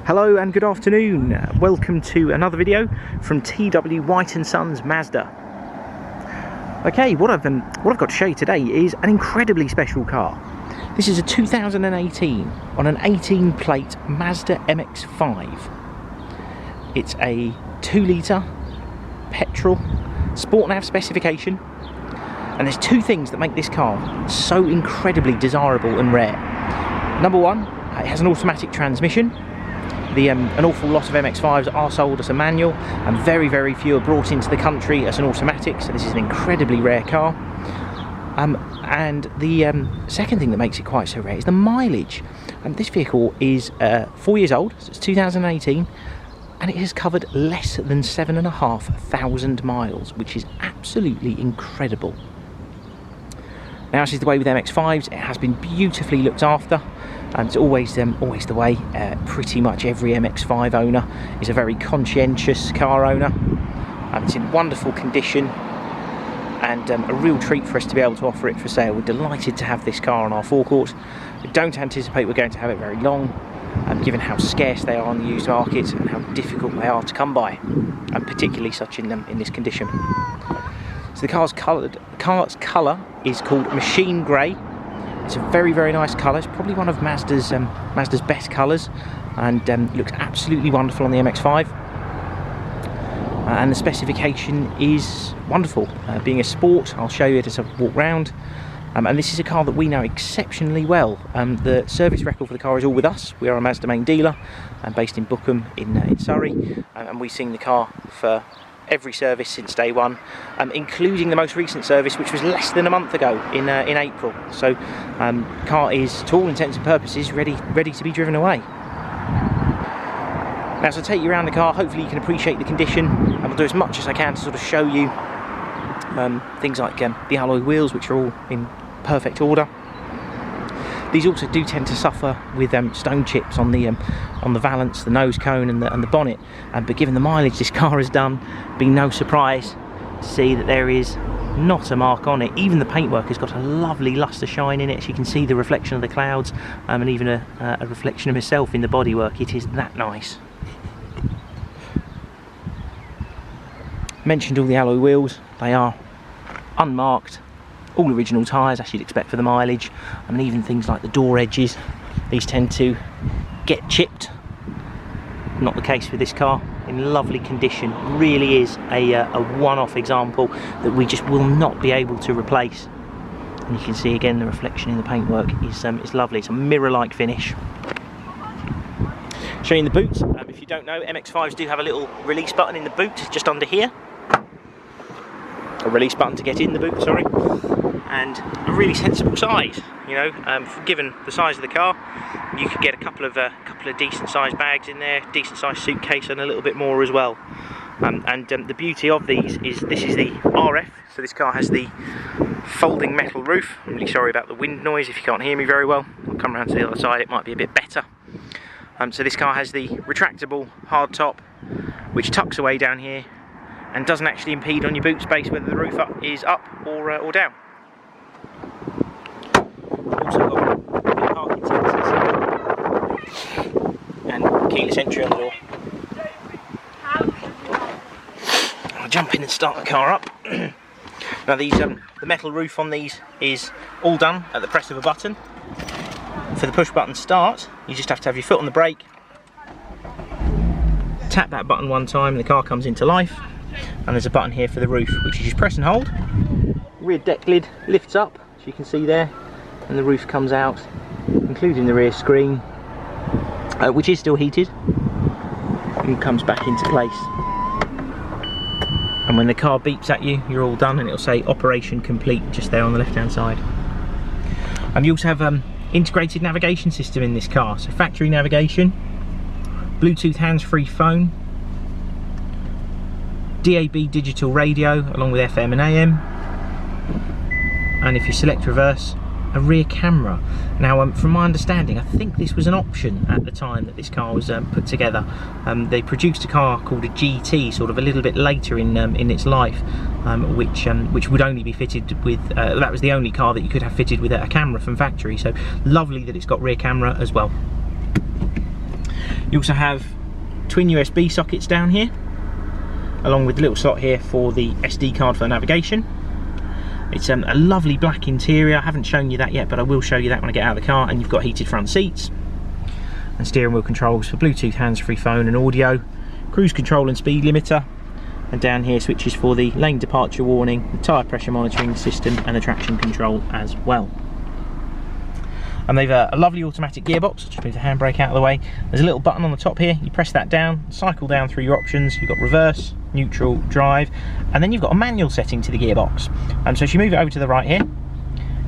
Hello and good afternoon. Welcome to another video from T.W White Sons Mazda. Okay, what I've got to show you today is an incredibly special car. This is a 2018 on an 18 plate Mazda MX-5. It's a 2-litre petrol Sport Nav specification, and there's two things that make this car so incredibly desirable and rare. Number one, it has an automatic transmission. An awful lot of MX-5s are sold as a manual, and very, very few are brought into the country as an automatic, so this is an incredibly rare car. And the second thing that makes it quite so rare is the mileage. This vehicle is 4 years old, so it's 2018, and it has covered less than 7,500 miles, which is absolutely incredible. Now, this is the way with MX-5s. It has been beautifully looked after. It's always the way. Pretty much every MX-5 owner is a very conscientious car owner. It's in wonderful condition, and a real treat for us to be able to offer it for sale. We're delighted to have this car on our forecourt. We don't anticipate we're going to have it very long, given how scarce they are on the used market and how difficult they are to come by, and particularly such in this condition. So the car's colour is called Machine Grey. It's a very, very nice colour. It's probably one of Mazda's best colours, and looks absolutely wonderful on the MX-5. And the specification is wonderful. Being a sport, I'll show you it as I walk round. And this is a car that we know exceptionally well. The service record for the car is all with us. We are a Mazda main dealer, based in Bookham in Surrey, and we've seen the car for every service since day one, including the most recent service, which was less than a month ago in April. So car is, to all intents and purposes, ready to be driven away. Now, as I take you around the car, hopefully you can appreciate the condition, and I'll do as much as I can to sort of show you things like the alloy wheels, which are all in perfect order. These also do tend to suffer with stone chips on the valance, the nose cone, and the bonnet. But given the mileage this car has done, be no surprise to see that there is not a mark on it. Even the paintwork has got a lovely lustre shine in it. As you can see, the reflection of the clouds, and even a reflection of myself in the bodywork. It is that nice. Mentioned all the alloy wheels. They are unmarked. All original tyres, as you'd expect for the mileage. I mean, even things like the door edges, these tend to get chipped. Not the case with this car. In lovely condition. Really is a one-off example that we just will not be able to replace. And you can see again the reflection in the paintwork is lovely. It's a mirror-like finish. Showing the boot. If you don't know, MX-5s do have a little release button in the boot, just under here. A release button to get in the boot, sorry. And a really sensible size, you know, given the size of the car, you could get a couple of decent sized bags in there, decent sized suitcase, and a little bit more as well. The beauty of these is this is the RF, so this car has the folding metal roof. I'm really sorry about the wind noise if you can't hear me very well. I'll come around to the other side, it might be a bit better. So this car has the retractable hard top, which tucks away down here and doesn't actually impede on your boot space whether the roof is up or down. Also got parking sensors and keyless entry on the door. I'll jump in and start the car up. Now these, the metal roof on these is all done at the press of a button. For the push button start, you just have to have your foot on the brake, tap that button one time and the car comes into life. And there's a button here for the roof, which you just press and hold. Rear deck lid lifts up, as you can see there, and the roof comes out, including the rear screen, which is still heated, and comes back into place. And when the car beeps at you, you're all done, and it'll say operation complete just there on the left hand side. And you also have integrated navigation system in this car, so factory navigation, Bluetooth hands-free phone, DAB digital radio along with FM and AM, and if you select reverse, a rear camera. Now from my understanding, I think this was an option at the time that this car was put together. They produced a car called a GT sort of a little bit later in its life, which would only be fitted with, that was the only car that you could have fitted with a camera from factory, so lovely that it's got rear camera as well. You also have twin USB sockets down here, along with the little slot here for the SD card for navigation. It's a lovely black interior. I haven't shown you that yet, but I will show you that when I get out of the car. And you've got heated front seats and steering wheel controls for Bluetooth, hands-free phone and audio, cruise control and speed limiter, and down here switches for the lane departure warning, the tyre pressure monitoring system and the traction control as well. And they've a lovely automatic gearbox. Just move the handbrake out of the way. There's a little button on the top here. You press that down, cycle down through your options. You've got reverse, neutral, drive, and then you've got a manual setting to the gearbox. So if you move it over to the right here,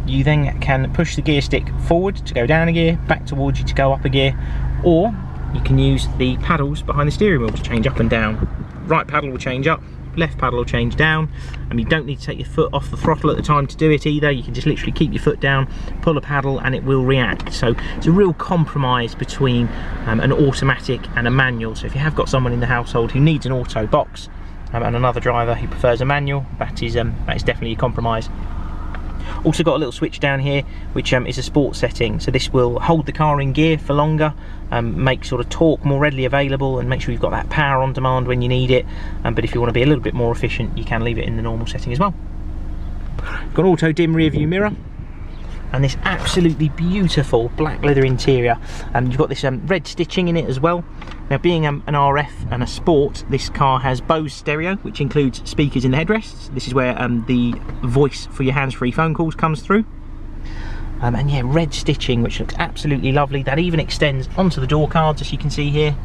you then can push the gear stick forward to go down a gear, back towards you to go up a gear, or you can use the paddles behind the steering wheel to change up and down. Right paddle will change up, left paddle will change down, and you don't need to take your foot off the throttle at the time to do it either. You can just literally keep your foot down, pull a paddle, and it will react. So it's a real compromise between an automatic and a manual. So if you have got someone in the household who needs an auto box and another driver who prefers a manual, that is definitely a compromise. Also got a little switch down here which is a sport setting, so this will hold the car in gear for longer, make sort of torque more readily available, and make sure you've got that power on demand when you need it. But if you want to be a little bit more efficient, you can leave it in the normal setting as well. Got an auto dim rear view mirror and this absolutely beautiful black leather interior, and you've got this red stitching in it as well. Now, being an RF and a sport, this car has Bose stereo, which includes speakers in the headrests. This is where the voice for your hands-free phone calls comes through. And yeah, red stitching, which looks absolutely lovely. That even extends onto the door cards, as you can see here,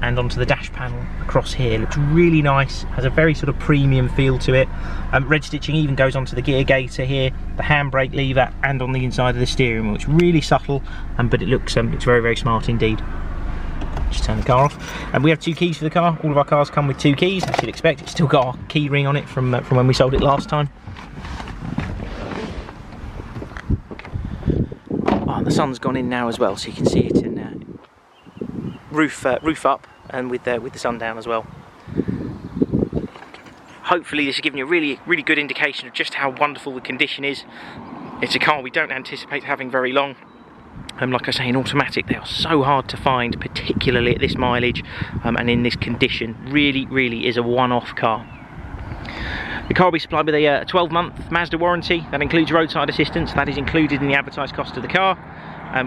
and onto the dash panel across here. Looks really nice, has a very sort of premium feel to it. Red stitching even goes onto the gear gaiter here, the handbrake lever, and on the inside of the steering wheel. It's really subtle, but it looks very, very smart indeed. Just turn the car off. And we have 2 keys for the car. All of our cars come with 2 keys, as you'd expect. It's still got our key ring on it from when we sold it last time. Oh, and the sun's gone in now as well, so you can see it in roof up, and with the sun down as well. Hopefully this has given you a really good indication of just how wonderful the condition is. It's a car we don't anticipate having very long. Like I say, in automatic they are so hard to find, particularly at this mileage and in this condition. Really is a one-off car. The car will be supplied with a 12-month Mazda warranty. That includes roadside assistance. That is included in the advertised cost of the car.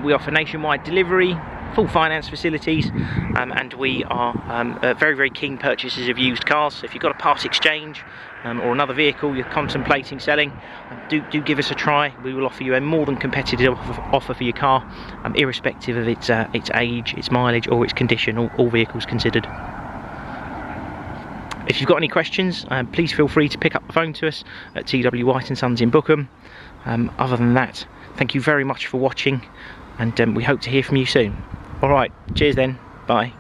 We offer nationwide delivery, full finance facilities, and we are very keen purchasers of used cars. So if you've got a part exchange or another vehicle you're contemplating selling, do give us a try. We will offer you a more than competitive offer for your car, irrespective of its age, its mileage or its condition, all vehicles considered. If you've got any questions, please feel free to pick up the phone to us at T.W White Sons in Bookham. Other than that, thank you very much for watching, and we hope to hear from you soon. Alright, cheers then, bye.